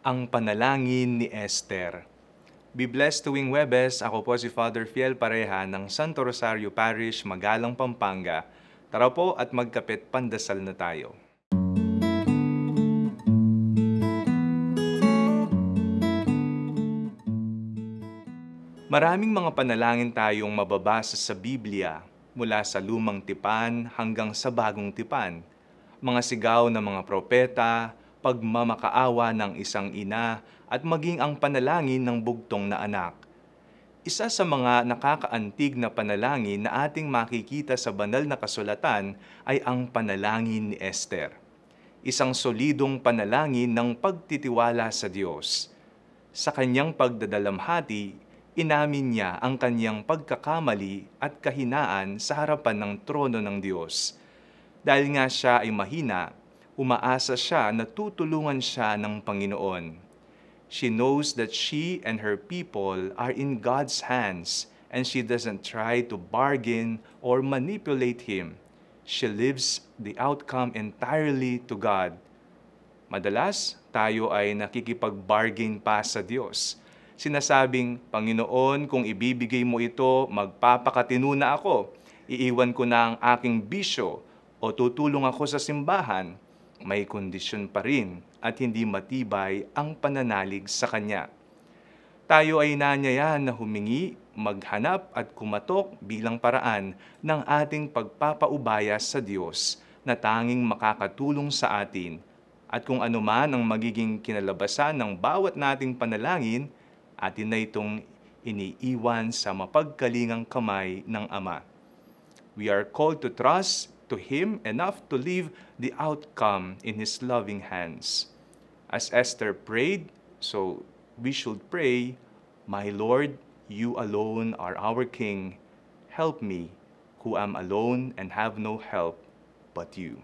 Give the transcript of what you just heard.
Ang panalangin ni Esther. Be blessed tuwing Webes, ako po si Father Fiel Pareha ng Santo Rosario Parish, Magalang, Pampanga. Tara po at magkapit pandasal na tayo. Maraming mga panalangin tayong mababasa sa Biblia, mula sa lumang tipan hanggang sa bagong tipan. Mga sigaw ng mga propeta, pagmamakaawa ng isang ina, at maging ang panalangin ng bugtong na anak. Isa sa mga nakakaantig na panalangin na ating makikita sa banal na kasulatan ay ang panalangin ni Esther. Isang solidong panalangin ng pagtitiwala sa Diyos. Sa kanyang pagdadalamhati, inamin niya ang kanyang pagkakamali at kahinaan sa harapan ng trono ng Diyos. Dahil nga siya ay mahina, umaasa siya na tutulungan siya ng Panginoon. She knows that she and her people are in God's hands, and she doesn't try to bargain or manipulate Him. She leaves the outcome entirely to God. Madalas, tayo ay nakikipag-bargain pa sa Diyos. Sinasabing, Panginoon, kung ibibigay mo ito, magpapakatino na ako. Iiwan ko na ang aking bisyo o tutulong ako sa simbahan. May kondisyon pa rin at hindi matibay ang pananalig sa Kanya. Tayo ay nanyayan na humingi, maghanap at kumatok bilang paraan ng ating pagpapaubaya sa Diyos na tanging makakatulong sa atin. At kung ano man ang magiging kinalabasan ng bawat nating panalangin, atin na itong iniiwan sa mapagkalingang kamay ng Ama. We are called to trust to Him enough to leave the outcome in His loving hands. As Esther prayed, so we should pray, My Lord, You alone are our King. Help me, who am alone and have no help but You.